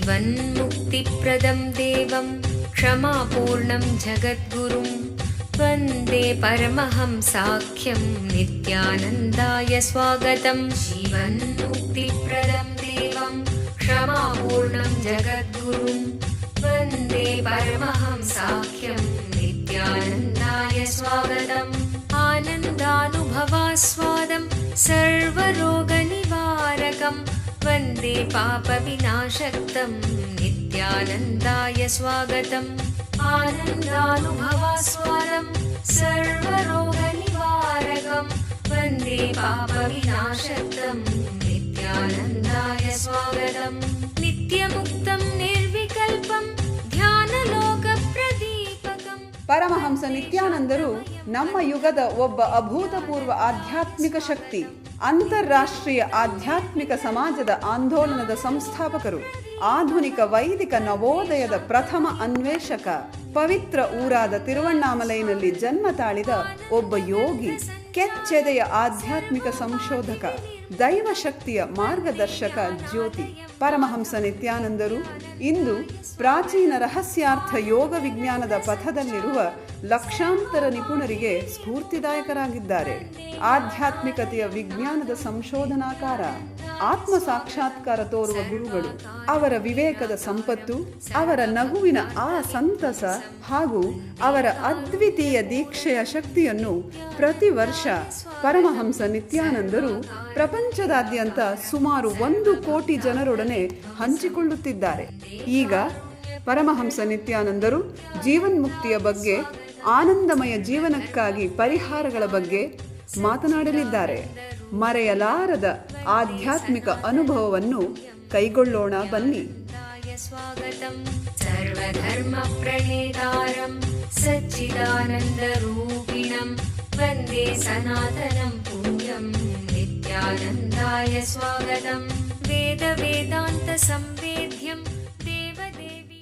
जीवन्मुक्तिप्रदं देवं क्षमापूर्णं जगद्गुरुं वन्दे परमहंसाख्यं नित्यानन्दाय स्वागतं। जीवन्मुक्तिप्रदं देवं क्षमापूर्णं जगद्गुरुं वन्दे परमहंसाख्यं नित्यानन्दाय स्वागतम्। आनन्दानुभवास्वादं सर्वरोगनिवारकं वन्दे पापविनाशक्तं नित्यानन्दाय स्वागतम्। आनन्दानुभवास्वादं सर्वरोगनिवारकं वन्दे पापविनाशक्तं नित्यानन्दाय स्वागतम्। नित्यमुक्तं निर्विकल्पं ಧ್ಯಾನಲೋಕಪ್ರದೀಪಕಂ. ಪರಮಹಂಸ ನಿತ್ಯಾನಂದರು ನಮ್ಮ ಯುಗದ ಒಬ್ಬ ಅಭೂತಪೂರ್ವ ಆಧ್ಯಾತ್ಮಿಕ ಶಕ್ತಿ, ಅಂತಾರಾಷ್ಟ್ರೀಯ ಆಧ್ಯಾತ್ಮಿಕ ಸಮಾಜದ ಆಂದೋಲನದ ಸಂಸ್ಥಾಪಕರು, ಆಧುನಿಕ ವೈದಿಕ ನವೋದಯದ ಪ್ರಥಮ ಅನ್ವೇಷಕ, ಪವಿತ್ರ ಊರಾದ ತಿರುವಣ್ಣಾಮಲೈನಲ್ಲಿ ಜನ್ಮ ತಾಳಿದ ಒಬ್ಬ ಯೋಗಿ, ಕೆಚ್ಚೆದೆಯ ಆಧ್ಯಾತ್ಮಿಕ ಸಂಶೋಧಕ, ದೈವಶಕ್ತಿಯ ಮಾರ್ಗದರ್ಶಕ ಜ್ಯೋತಿ. ಪರಮಹಂಸ ನಿತ್ಯಾನಂದರು ಇಂದು ಪ್ರಾಚೀನ ರಹಸ್ಯಾರ್ಥ ಯೋಗ ವಿಜ್ಞಾನದ ಪಥದಲ್ಲಿರುವ ಲಕ್ಷಾಂತರ ನಿಪುಣರಿಗೆ ಸ್ಫೂರ್ತಿದಾಯಕರಾಗಿದ್ದಾರೆ. ಆಧ್ಯಾತ್ಮಿಕತೆಯ ವಿಜ್ಞಾನದ ಸಂಶೋಧನಾಕಾರ, ಆತ್ಮ ಸಾಕ್ಷಾತ್ಕಾರ ತೋರುವ ಗುರುಗಳು. ಅವರ ವಿವೇಕದ ಸಂಪತ್ತು, ಅವರ ನಗುವಿನ ಆ ಸಂತಸ ಹಾಗೂ ಅವರ ಅದ್ವಿತೀಯ ದೀಕ್ಷೆಯ ಶಕ್ತಿಯನ್ನು ಪ್ರತಿ ವರ್ಷ ಪರಮಹಂಸ ನಿತ್ಯಾನಂದರು ಪ್ರಪಂಚದಾದ್ಯಂತ ಸುಮಾರು 1 ಕೋಟಿ ಜನರೊಡನೆ ಹಂಚಿಕೊಳ್ಳುತ್ತಿದ್ದಾರೆ. ಈಗ ಪರಮಹಂಸ ನಿತ್ಯಾನಂದರು ಜೀವನ್ಮುಕ್ತಿಯ ಬಗ್ಗೆ, ಆನಂದಮಯ ಜೀವನಕ್ಕಾಗಿ ಪರಿಹಾರಗಳ ಬಗ್ಗೆ ಮಾತನಾಡಲಿದ್ದಾರೆ. ಮರೆಯಲಾರದ ಆಧ್ಯಾತ್ಮಿಕ ಅನುಭವವನ್ನು ಕೈಗೊಳ್ಳೋಣ ಬನ್ನಿ. ಸರ್ವಧರ್ಮ ಪ್ರಣೇತಾರಂ ಸಚ್ಚಿದಾನಂದರೂಪಿಣಂ ವಂದೇ ಸನಾತನಂ ಪುಣ್ಯಂ ನಿತ್ಯಾನಂದಾಯ ಸ್ವಾಗತಂ. ವೇದ ವೇದಾಂತ ಸಂವೇದ್ಯಂ ದೇವದೇವಿ.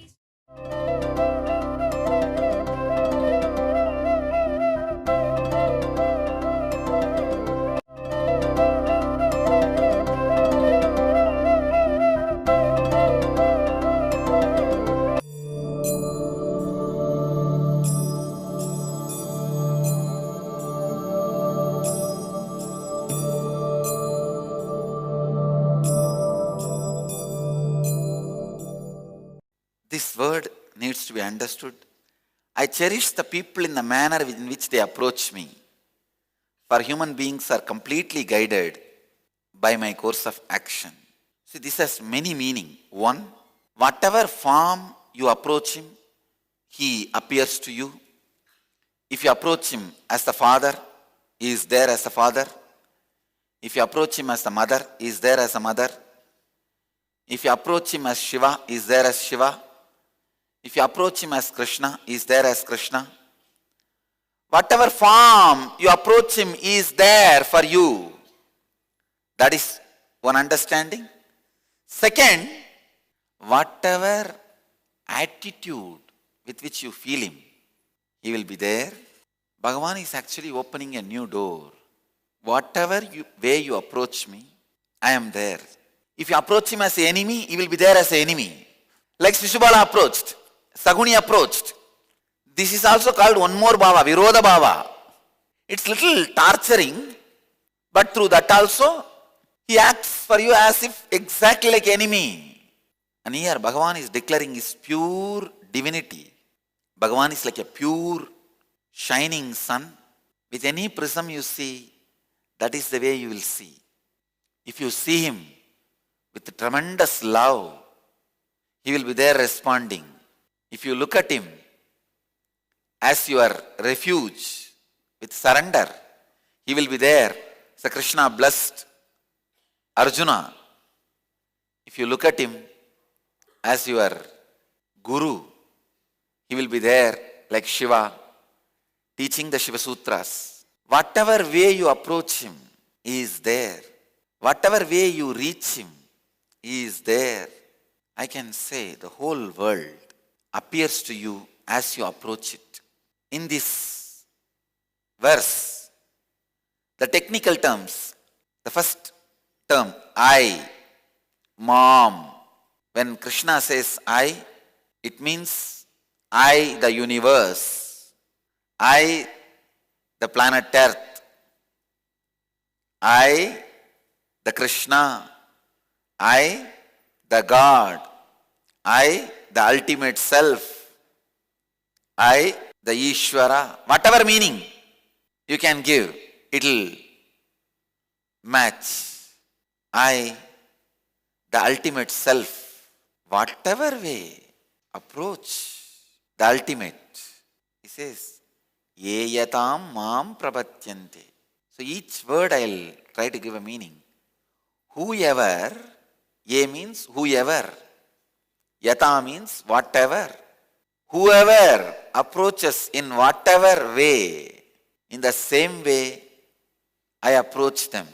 This word needs to be understood. I cherish the people in the manner in which they approach me. For human beings are completely guided by my course of action. See, this has many meaning. One, whatever form you approach him, he appears to you. If you approach him as the father, he is there as the father. If you approach him as the mother, he is there as a mother. If you approach him as Shiva, he is there as Shiva. If you approach him as Krishna, he is there as Krishna. Whatever form you approach him, he is there for you. That is one understanding. Second, whatever attitude with which you feel him, he will be there. Bhagavan is actually opening a new door. Whatever way you approach me, I am there. If you approach him as an enemy, he will be there as an enemy. Like Shishubala approached, Saguni approached. This is also called one more bhava, Virodha bhava. It's little torturing, but through that also, he acts for you as if exactly like enemy. And here Bhagavan is declaring his pure divinity. Bhagavan is like a pure, shining sun. With any prism you see, that is the way you will see. If you see him with tremendous love, he will be there responding. If you look at him as your refuge with surrender, he will be there. So Krishna blessed Arjuna. If you look at him as your guru, he will be there like Shiva, teaching the Shiva Sutras. Whatever way you approach him, he is there. Whatever way you reach him, he is there. I can say the whole world appears to you as you approach it. In this verse, the technical terms, the first term, I, mom, When Krishna says I, it means I, the universe, I, the planet Earth, I, the Krishna, I, the God, I, the ultimate self, I, the Ishvara, whatever meaning you can give, it will match. I, the ultimate self, whatever way approach the ultimate. He says, Yeyatam mam prapatyante. So each word I will try to give a meaning. Whoever, Ye means whoever, Yata means whatever. Whoever approaches in whatever way, in the same way I approach them.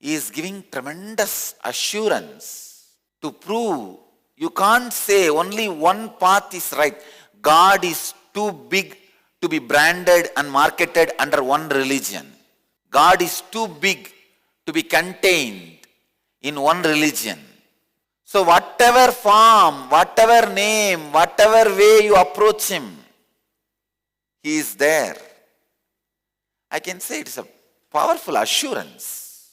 He is giving tremendous assurance to prove you can't say only one path is right. God is too big to be branded and marketed under one religion. God is too big to be contained in one religion. So whatever form, whatever name, whatever way you approach Him, He is there. I can say it is a powerful assurance.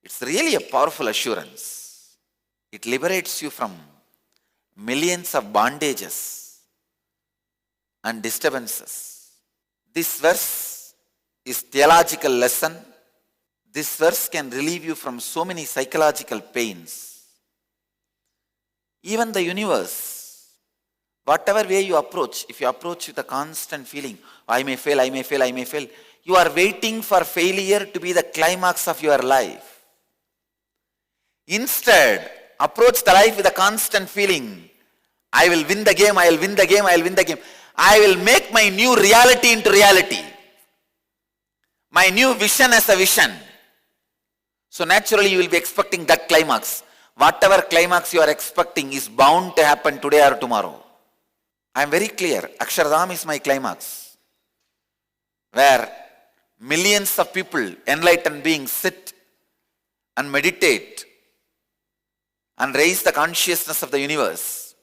It's really a powerful assurance. It liberates you from millions of bondages and disturbances. This verse is theological lesson. This verse can relieve you from so many psychological pains. Even the universe, whatever way you approach, if you approach with a constant feeling, I may fail, I may fail, I may fail, you are waiting for failure to be the climax of your life. Instead, approach the life with a constant feeling, I will win the game, I will win the game, I will win the game. I will make my new reality into reality. My new vision as a vision. So naturally you will be expecting that climax. Whatever climax you are expecting is bound to happen today or tomorrow. I am very clear. Akshardham is my climax. Where millions of people, enlightened beings, sit and meditate and raise the consciousness of the universe.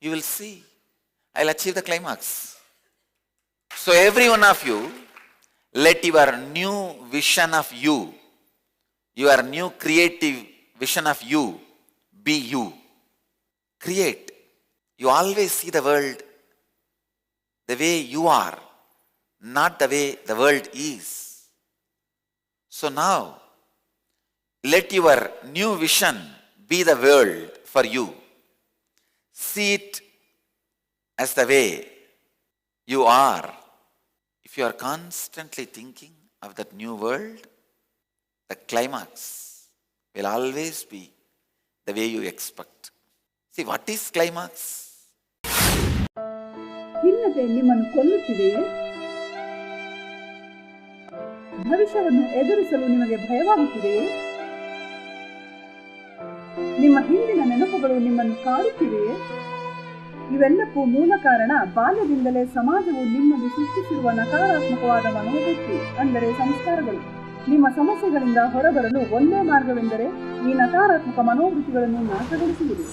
You will see, I will achieve the climax. So every one of you, let your new vision of you, your new creative vision of you, be you. Create. You always see the world the way you are, not the way the world is. So now, let your new vision be the world for you. See it as the way you are. If you are constantly thinking of that new world, the climax will always be the way you expect. See, what is climax? ಖಿನ್ನತೆ ನಿಮ್ಮನ್ನು ಕೊಲ್ಲುತ್ತಿದೆಯೇ? ಭವಿಷ್ಯವನ್ನು ಎದುರಿಸಲು ನಿಮಗೆ ಭಯವಾಗುತ್ತಿದೆಯೇ? ನಿಮ್ಮ ಹಿಂದಿನ ನೆನಪುಗಳು ನಿಮ್ಮನ್ನು ಕಾಡುತ್ತಿವೆಯೇ? ಇವೆಲ್ಲಕ್ಕೂ ಮೂಲ ಕಾರಣ ಬಾಲ್ಯದಿಂದಲೇ ಸಮಾಜವು ನಿಮ್ಮಲ್ಲಿ ಸೃಷ್ಟಿಸಿರುವ ನಕಾರಾತ್ಮಕವಾದ ಮನೋವೃತ್ತಿ, ಅಂದರೆ ಸಂಸ್ಕಾರಗಳು. ನಿಮ್ಮ ಸಮಸ್ಯೆಗಳಿಂದ ಹೊರಬರಲು ಒಂದೇ ಮಾರ್ಗವೆಂದರೆ ಈ ನಕಾರಾತ್ಮಕ ಮನೋವೃತ್ತಿಗಳನ್ನು ನಾಶಗೊಳಿಸುವುದು.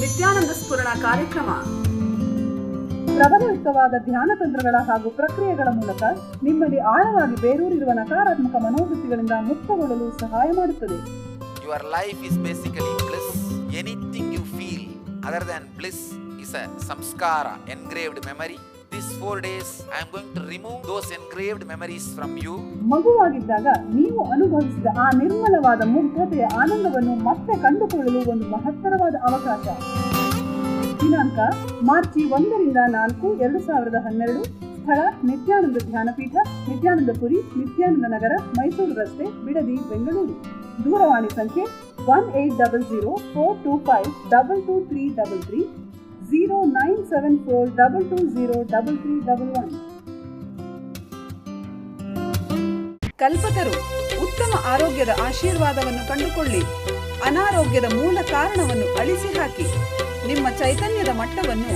ನಿತ್ಯಾನಂದ ಸ್ಫುರಣ ಕಾರ್ಯಕ್ರಮ ಪ್ರಬಲಯುಕ್ತವಾದ ಧ್ಯಾನ ತಂತ್ರಗಳ ಹಾಗೂ ಪ್ರಕ್ರಿಯೆಗಳ ಮೂಲಕ ನಿಮ್ಮಲ್ಲಿ ಆಳವಾಗಿ ಬೇರೂರಿರುವ ನಕಾರಾತ್ಮಕ ಮನೋವೃತ್ತಿಗಳಿಂದ ಮುಕ್ತಗೊಳ್ಳಲು ಸಹಾಯ ಮಾಡುತ್ತದೆ. Your life is basically bliss. Anything you feel other than bliss is a samskara, engraved memory. These 4 days I am going to remove those engraved memories from you. ಮಗುವಾಗಿದ್ದಾಗ ನೀವು ಅನುಭವಿಸಿದ ಆ ನಿರ್ಮಲವಾದ ಮುಗ್ಧತೆಯ ಆನಂದವನ್ನು ಮತ್ತೆ ಕಂಡುಕೊಳ್ಳಲು ಒಂದು ಮಹತ್ತರವಾದ ಅವಕಾಶ. ದಿನಾಂಕ ಮಾರ್ಚ್ 1 ರಿಂದ 4, 2012. ಸ್ಥಳ ನಿತ್ಯಾನಂದ ಧ್ಯಾನಪೀಠ, ನಿತ್ಯಾನಂದಪುರಿ, ನಿತ್ಯಾನಂದ ನಗರ, ಮೈಸೂರು ರಸ್ತೆ, ಬಿಡದಿ, ಬೆಂಗಳೂರು. ದೂರವಾಣಿ ಸಂಖ್ಯೆ 1800-425-22333, 0974-220-3311. ಕಲ್ಪತರು ಉತ್ತಮ ಆರೋಗ್ಯದ ಆಶೀರ್ವಾದವನ್ನು ಕಂಡುಕೊಳ್ಳಿ. ಅನಾರೋಗ್ಯದ ಮೂಲ ಕಾರಣವನ್ನು ಅಳಿಸಿ ಹಾಕಿ ನಿಮ್ಮ ಚೈತನ್ಯದ ಮಟ್ಟವನ್ನು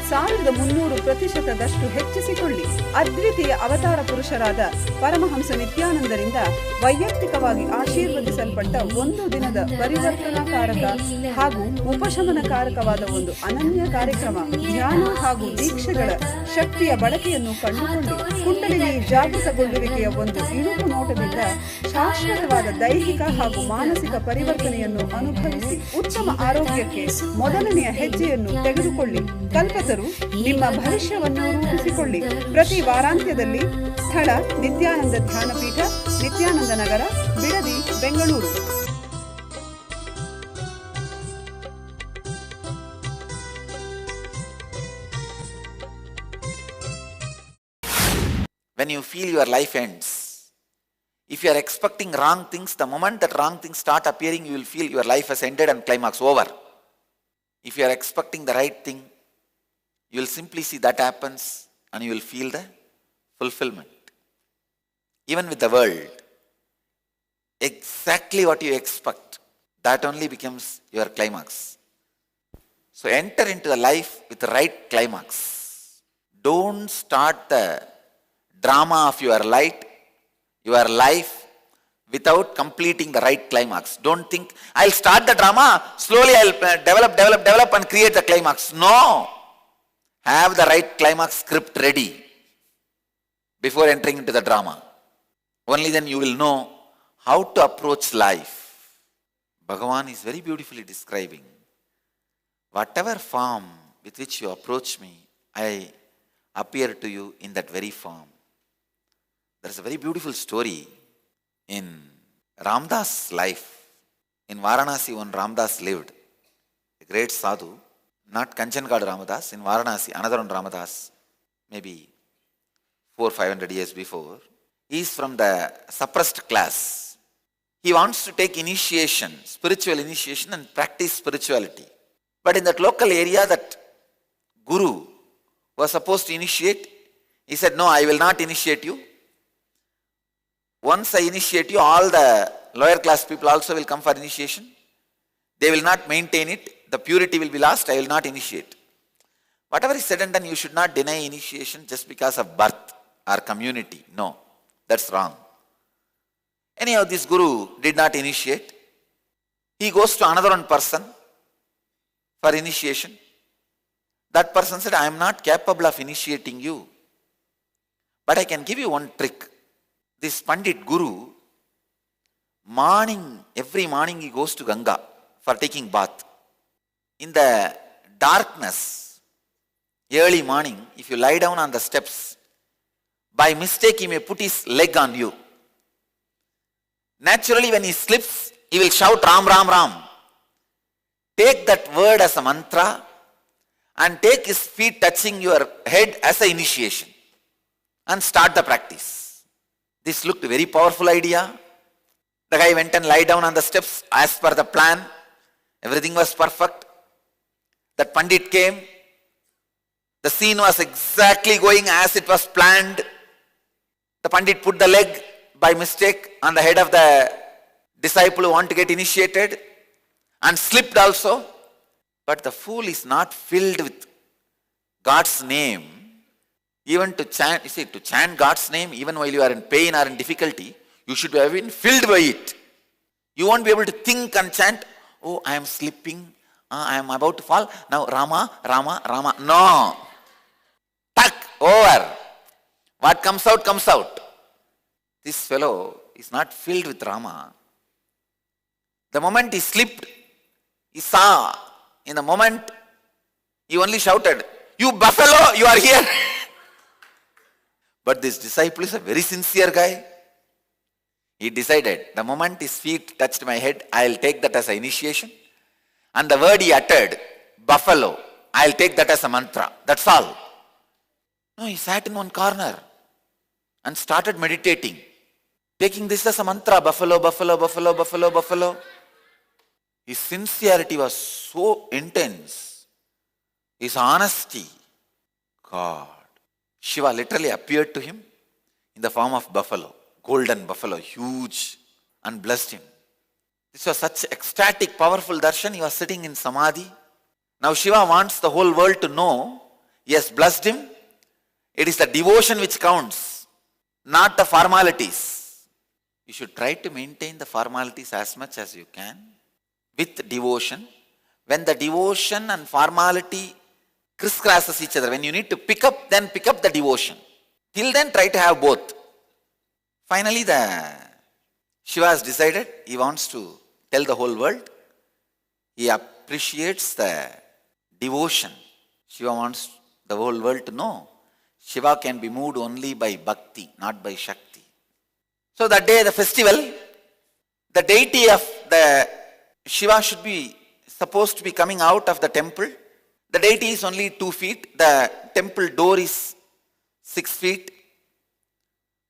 1300% ಹೆಚ್ಚಿಸಿಕೊಳ್ಳಿ. ಅದ್ವಿತೀಯ ಅವತಾರ ಪುರುಷರಾದ ಪರಮಹಂಸ ನಿತ್ಯಾನಂದರಿಂದ ವೈಯಕ್ತಿಕವಾಗಿ ಆಶೀರ್ವದಿಸಲ್ಪಟ್ಟ ಒಂದು ದಿನದ ಪರಿವರ್ತನಾಕಾರಕ ಹಾಗೂ ಉಪಶಮನಕಾರಕವಾದ ಒಂದು ಅನನ್ಯ ಕಾರ್ಯಕ್ರಮ. ಧ್ಯಾನ ಹಾಗೂ ದೀಕ್ಷೆಗಳ ಶಕ್ತಿಯ ಬಳಕೆಯನ್ನು ಕಂಡುಕೊಂಡು ಕುಂಡಲಿನಿ ಜಾಗೃತಗೊಳ್ಳುವಿಕೆಯ ಒಂದು ಇಳುಕು ನೋಟದಿಂದ ಶಾಶ್ವತವಾದ ದೈಹಿಕ ಹಾಗೂ ಮಾನಸಿಕ ಪರಿವರ್ತನೆಯನ್ನು ಅನುಭವಿಸಿ ಉತ್ತಮ ಆರೋಗ್ಯಕ್ಕೆ ಮೊದಲನೆಯ ಹೆಜ್ಜೆಯನ್ನು ತೆಗೆದುಕೊಳ್ಳಿ. ಕಲ್ಪತರು ನಿಮ್ಮ ಭವಿಷ್ಯವನ್ನು ರೂಪಿಸಿಕೊಳ್ಳಿ. ಪ್ರತಿ ವಾರಾಂತ್ಯದಲ್ಲಿ ಸ್ಥಳ ನಿತ್ಯಾನಂದ ಧ್ಯಾನಪೀಠ, ನಿತ್ಯಾನಂದ ನಗರ, Bidadi, Bengaluru. When you feel your life ends, if you are expecting wrong things, the moment that wrong things start appearing, you will feel your life has ended and climax over. If you are expecting the right thing, you will simply see that happens and you will feel the fulfillment. Even with the world, exactly what you expect, that only becomes your climax. So enter into the life with the right climax. Don't start the drama of your life without completing the right climax. Don't think, I'll start the drama, slowly I'll develop and create the climax. No! Have the right climax script ready before entering into the drama. Only then you will know how to approach life. Bhagavan is very beautifully describing, whatever form with which you approach me, I appear to you in that very form. There is a very beautiful story in Ramdas' life. In Varanasi, when Ramdas lived, a great sadhu, not Kanchangarh Ramadas, in Varanasi, another one Ramadas, maybe 400-500 years before. He is from the suppressed class. He wants to take initiation, spiritual initiation, and practice spirituality. But in that local area, that guru was supposed to initiate, he said, no, I will not initiate you. Once I initiate you, all the lower class people also will come for initiation. They will not maintain it. The purity will be lost. I will not initiate. Whatever is said and done, you should not deny initiation just because of birth or community. No, that's wrong. Anyhow, this guru did not initiate. He goes to another one person for initiation. That person said, I am not capable of initiating you, but I can give you one trick. This Pandit Guru, every morning he goes to Ganga for taking bath. In the darkness, early morning, if you lie down on the steps, by mistake he may put his leg on you. Naturally, when he slips, he will shout Ram, Ram, Ram. Take that word as a mantra and take his feet touching your head as an initiation and start the practice. This looked a very powerful idea. The guy went and lied down on the steps as per the plan. Everything was perfect. That Pandit came. The scene was exactly going as it was planned. The Pandit put the leg by mistake on the head of the disciple who want to get initiated and slipped also. But the fool is not filled with God's name. Even to chant, you see, to chant God's name, even while you are in pain or in difficulty, you should have been filled by it. You won't be able to think and chant, oh, I am slipping, I am about to fall, now Rama, Rama, Rama. No. Tuck, over. What comes out, comes out. This fellow is not filled with Rama. The moment he slipped, he saw. In the moment, he only shouted, you buffalo, you are here. But this disciple is a very sincere guy. He decided, the moment his feet touched my head, I'll take that as an initiation. And the word he uttered, buffalo, I'll take that as a mantra. That's all. No, he sat in one corner and started meditating, taking this as a mantra, buffalo, buffalo, buffalo, buffalo, buffalo. His sincerity was so intense. His honesty. God. Shiva literally appeared to him in the form of buffalo, golden buffalo, huge, and blessed him. This was such ecstatic, powerful darshan. He was sitting in samadhi. Now Shiva wants the whole world to know he has blessed him. It is the devotion which counts, not the formalities. You should try to maintain the formalities as much as you can with devotion. When the devotion and formality crisscrosses each other, when you need to pick up, then pick up the devotion. Till then, try to have both. Finally, Shiva has decided he wants to tell the whole world. He appreciates the devotion. Shiva wants the whole world to know Shiva can be moved only by bhakti, not by shakti. So that day, the festival, the deity of the Shiva should be supposed to be coming out of the temple. The deity is only 2 feet. The temple door is 6 feet.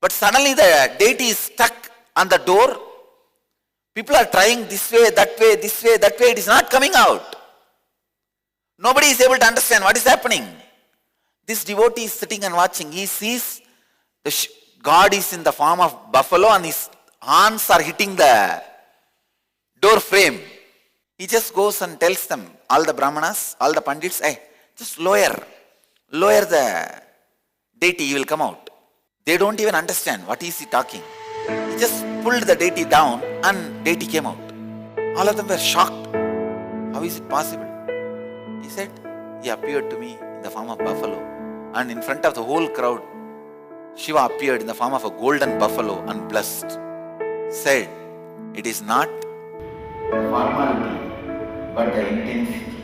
But suddenly the deity is stuck on the door. People are trying this way, that way, this way, that way. It is not coming out. Nobody is able to understand what is happening. This devotee is sitting and watching. He sees the God is in the form of buffalo and his horns are hitting the door frame. He just goes and tells them, all the brahmanas, all the pandits, hey, just lower the deity, he will come out. They don't even understand what is he talking. He just pulled the deity down and deity came out. All of them were shocked. How is it possible? He said, he appeared to me in the form of buffalo, and in front of the whole crowd, Shiva appeared in the form of a golden buffalo and blessed. Said, it is not the formality, but the intensity.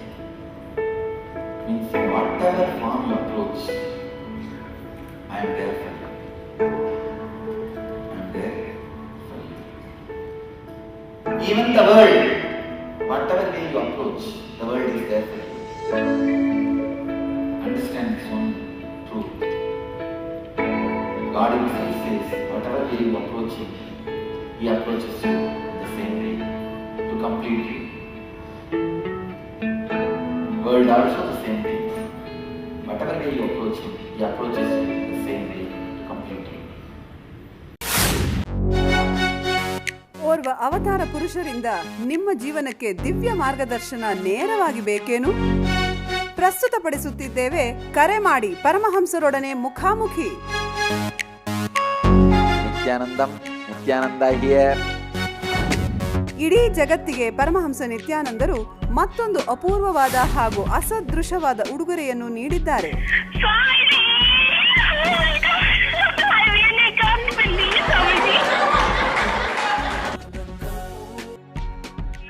Means in whatever form you approach, I am there for you. I am there for you. Even the world, whatever way you approach, the world is there for you. Understand its own truth. God himself says, whatever way you approach him, he approaches you the same way, to complete you. World also the same thing. Whatever way you approach him, he approaches you the same way, to complete you. ಓರ್ವ ಅವತಾರ ಪುರುಷರಿಂದ ನಿಮ್ಮ ಜೀವನಕ್ಕೆ ದಿವ್ಯ ಮಾರ್ಗದರ್ಶನ ನೇರವಾಗಿ ಬೇಕೇನು? ಪ್ರಸ್ತುತಪಡಿಸುತ್ತಿದ್ದೇವೆ, ಕರೆ ಮಾಡಿ ಪರಮಹಂಸರೊಡನೆ ಮುಖಾಮುಖಿ. ನಿತ್ಯಾನಂದ ಹಿಯರ್. ಇಡೀ ಜಗತ್ತಿಗೆ ಪರಮಹಂಸ ನಿತ್ಯಾನಂದರು ಮತ್ತೊಂದು ಅಪೂರ್ವವಾದ ಹಾಗೂ ಅಸದೃಶವಾದ ಉಡುಗೊರೆಯನ್ನು ನೀಡಿದ್ದಾರೆ.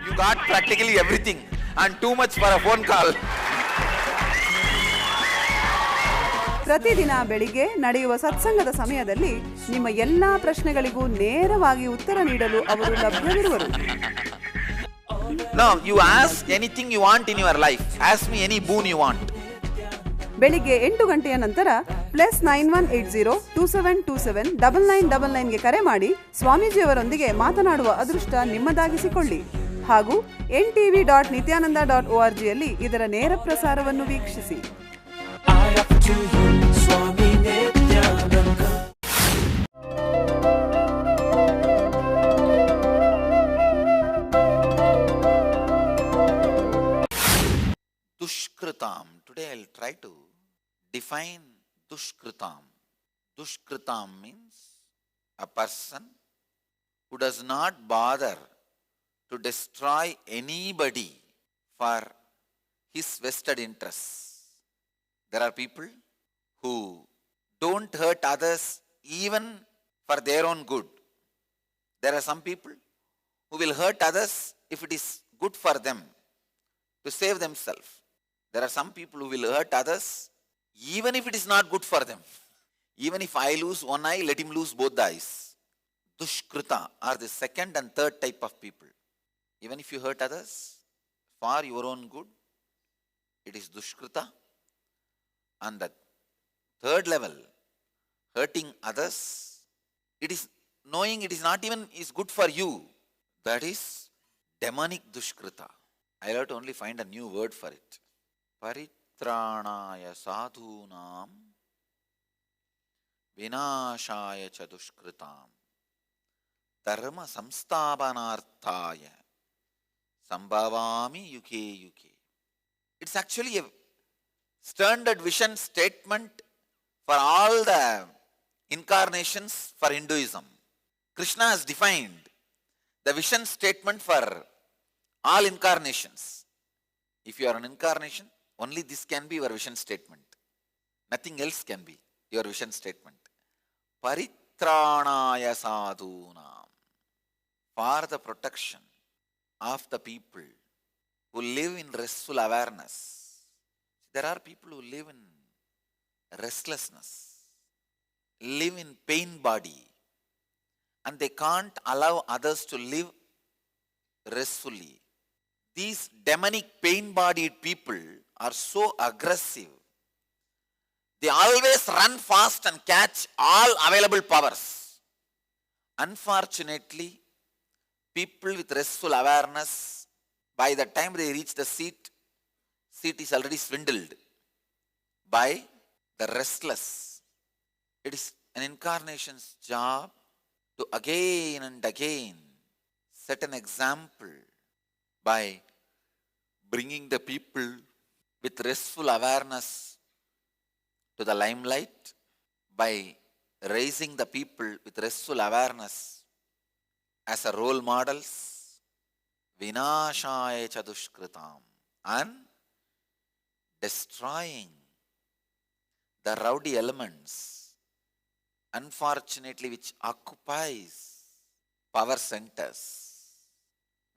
You got practically everything and too much for a phone call. ಪ್ರತಿದಿನ ಬೆಳಿಗ್ಗೆ ನಡೆಯುವ ಸತ್ಸಂಗದ ಸಮಯದಲ್ಲಿ ನಿಮ್ಮ ಎಲ್ಲಾ ಪ್ರಶ್ನೆಗಳಿಗೂ ನೇರವಾಗಿ ಉತ್ತರ ನೀಡಲು ಅವರು ಲಭ್ಯವಿರುವರು. No, you ask anything you want in your life. Ask me any boon you want. ಬೆಳಿಗ್ಗೆ 8 ಗಂಟೆಯ ನಂತರ +918027279999 ಗೆ ಕರೆ ಮಾಡಿ ಸ್ವಾಮೀಜಿಯವರೊಂದಿಗೆ ಮಾತನಾಡುವ ಅದೃಷ್ಟ ನಿಮ್ಮದಾಗಿಸಿಕೊಳ್ಳಿ. ಹಾಗೂ ntv.nityananda.org ಯಲ್ಲಿ ಇದರ ನೇರ ಪ್ರಸಾರವನ್ನು ವೀಕ್ಷಿಸಿ. Dushkritam. Today I'll try to define Dushkritam. Dushkritam means a person who does not bother to destroy anybody for his vested interests. There are people who don't hurt others even for their own good. There are some people who will hurt others if it is good for them to save themselves. There are some people who will hurt others even if it is not good for them. Even if I lose one eye, let him lose both the eyes. Dushkrita are the second and third type of people. Even if you hurt others for your own good, it is Dushkrita. And the third level, hurting others, it is knowing it is not even is good for you. That is demonic Dushkrita. I'll have to only find a new word for it. Paritranaya sadhunam vinashaya cha dushkritam dharma samsthapanarthaya sambhavami yuke yuke. It's actually a standard vision statement for all the incarnations for Hinduism. Krishna has defined the vision statement for all incarnations. If you are an incarnation, only this can be your vision statement. Nothing else can be your vision statement. Paritranaya sadhunam, for the protection of the people who live in restful awareness. There are people who live in restlessness, live in pain body, and they can't allow others to live restfully. These demonic pain-bodied people are so aggressive. They always run fast and catch all available powers. Unfortunately, people with restful awareness, by the time they reach the seat is already swindled by the restless. It is an incarnation's job to again and again set an example by bringing the people with restful awareness to the limelight, by raising the people with restful awareness as a role models, vinashaya chadushkritam, and destroying the rowdy elements, unfortunately, which occupies power centers,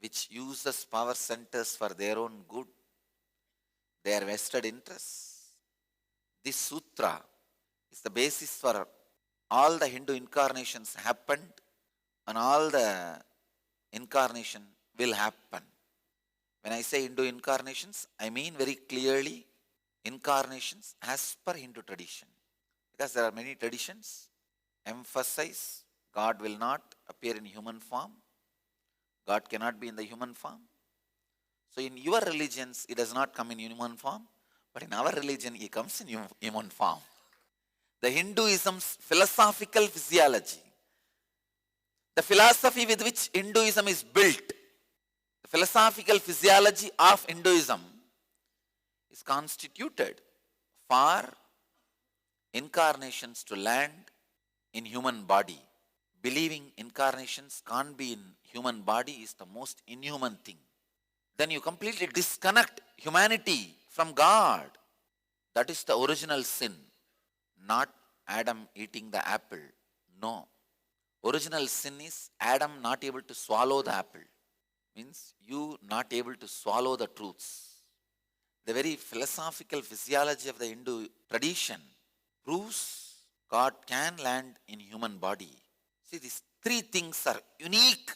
which uses power centers for their own good, their vested interests. This sutra is the basis for all the Hindu incarnations happened, and all the incarnation will happen. When I say Hindu incarnations, I mean very clearly incarnations as per Hindu tradition. Because there are many traditions emphasize God will not appear in human form. God cannot be in the human form. So in your religions, He does not come in human form, but in our religion, He comes in human form. The Hinduism's philosophical physiology, the philosophy with which Hinduism is built, the philosophical physiology of Hinduism is constituted for incarnations to land in human body. Believing incarnations can't be in human body is the most inhuman thing. Then you completely disconnect humanity from God. That is the original sin. Not Adam eating the apple. No. Original sin is Adam not able to swallow the apple. Means you not able to swallow the truths. The very philosophical physiology of the Hindu tradition proves God can land in human body. See, these three things are unique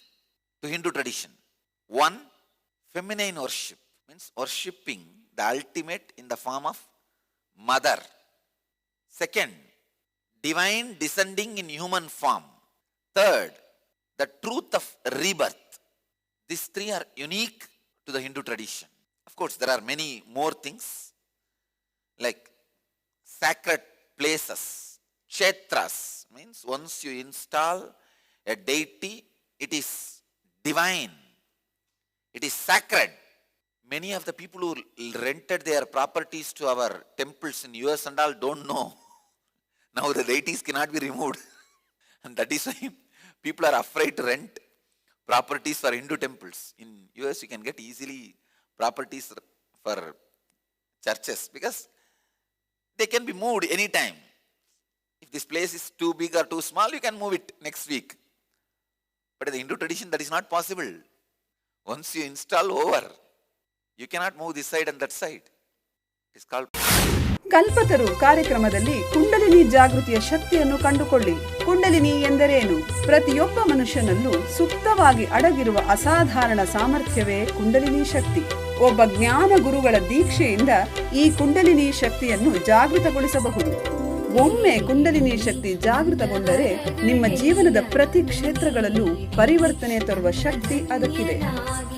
to Hindu tradition. One, feminine worship, means worshipping the ultimate in the form of mother. Second, divine descending in human form. Third, the truth of rebirth. These three are unique to the Hindu tradition. Of course, there are many more things like sacred places, kshetras, means once you install a deity, it is divine, it is sacred. Many of the people who rented their properties to our temples in US and all don't know. Now the deities cannot be removed. And that is why people are afraid to rent properties for Hindu temples. In US you can get easily properties for churches because they can be moved anytime. If this place is too big or too small, you can move it next week. But in the Hindu tradition, that is not possible. Once you install over, you cannot move this side and that side. It is called... ಕಲ್ಪತರು ಕಾರ್ಯಕ್ರಮದಲ್ಲಿ ಕುಂಡಲಿನಿ ಜಾಗೃತಿಯ ಶಕ್ತಿಯನ್ನು ಕಂಡುಕೊಳ್ಳಿ. ಕುಂಡಲಿನಿ ಎಂದರೇನು? ಪ್ರತಿಯೊಬ್ಬ ಮನುಷ್ಯನಲ್ಲೂ ಸುಪ್ತವಾಗಿ ಅಡಗಿರುವ ಅಸಾಧಾರಣ ಸಾಮರ್ಥ್ಯವೇ ಕುಂಡಲಿನಿ ಶಕ್ತಿ. ಒಬ್ಬ ಜ್ಞಾನ ಗುರುಗಳ ದೀಕ್ಷೆಯಿಂದ ಈ ಕುಂಡಲಿನಿ ಶಕ್ತಿಯನ್ನು ಜಾಗೃತಗೊಳಿಸಬಹುದು. ಒಮ್ಮೆ ಕುಂಡಲಿನಿ ಶಕ್ತಿ ಜಾಗೃತಗೊಂಡರೆ ನಿಮ್ಮ ಜೀವನದ ಪ್ರತಿ ಕ್ಷೇತ್ರಗಳಲ್ಲೂ ಪರಿವರ್ತನೆ ತರುವ ಶಕ್ತಿ ಅದಕ್ಕಿದೆ.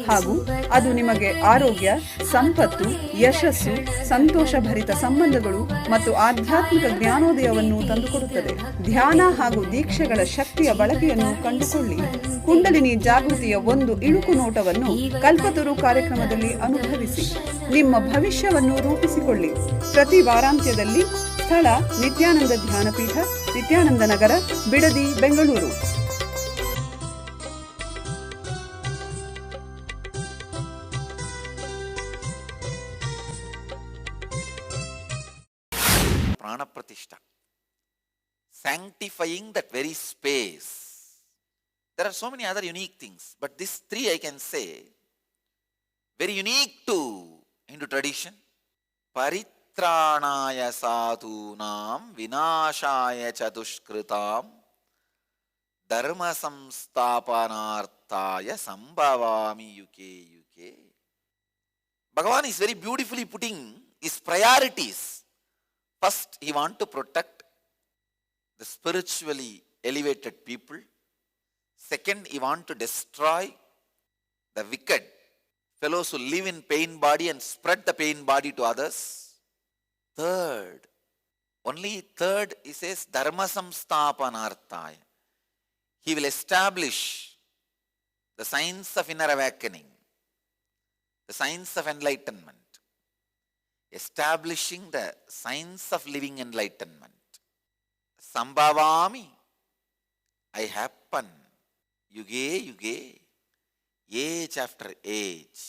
ಹಾಗೂ ಅದು ನಿಮಗೆ ಆರೋಗ್ಯ, ಸಂಪತ್ತು, ಯಶಸ್ಸು, ಸಂತೋಷಭರಿತ ಸಂಬಂಧಗಳು ಮತ್ತು ಆಧ್ಯಾತ್ಮಿಕ ಜ್ಞಾನೋದಯವನ್ನು ತಂದುಕೊಡುತ್ತದೆ. ಧ್ಯಾನ ಹಾಗೂ ದೀಕ್ಷೆಗಳ ಶಕ್ತಿಯ ಬಳಕೆಯನ್ನು ಕಂಡುಕೊಳ್ಳಿ. ಕುಂಡಲಿನಿ ಜಾಗೃತಿಯ ಒಂದು ಇಳುಕು ನೋಟವನ್ನು ಕಲ್ಪತರು ಕಾರ್ಯಕ್ರಮದಲ್ಲಿ ಅನುಭವಿಸಿ. ನಿಮ್ಮ ಭವಿಷ್ಯವನ್ನು ರೂಪಿಸಿಕೊಳ್ಳಿ. ಪ್ರತಿ ವಾರಾಂತ್ಯದಲ್ಲಿ. ಸ್ಥಳ: ನಿತ್ಯಾನಂದ ಧ್ಯಾನಪೀಠ, ನಿತ್ಯಾನಂದ ನಗರ, Bidadi, Bengaluru. Prana Pratishtha, sanctifying that very space. There are so many other unique things, but these three I can say, very unique to Hindu tradition. Paritranaya sadhunam vinashaya chadushkritam dharma samsthapanarthaya sambhavami yuke yuke. Bhagavan is very beautifully putting his priorities. First, he wants to protect the spiritually elevated people. Second, he wants to destroy the wicked fellows who live in pain body and spread the pain body to others. Third, he says, dharma samsthapanarthaya. He will establish the science of inner awakening, the science of enlightenment. Establishing the science of living enlightenment. Sambhavami, I happen, yuge yuge, age after age.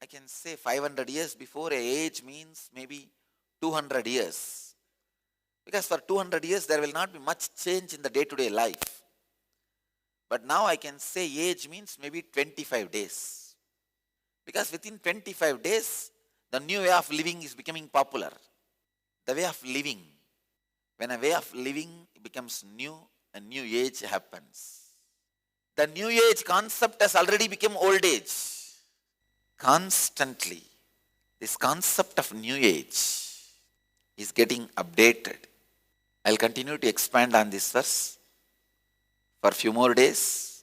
I can say 500 years before, a age means maybe 200 years. Because for 200 years there will not be much change in the day-to-day life. But now I can say age means maybe 25 days. Because within 25 days, the new way of living is becoming popular. The way of living. When a way of living becomes new, a new age happens. The new age concept has already become old age. Constantly, this concept of new age is getting updated. I'll continue to expand on this verse for a few more days.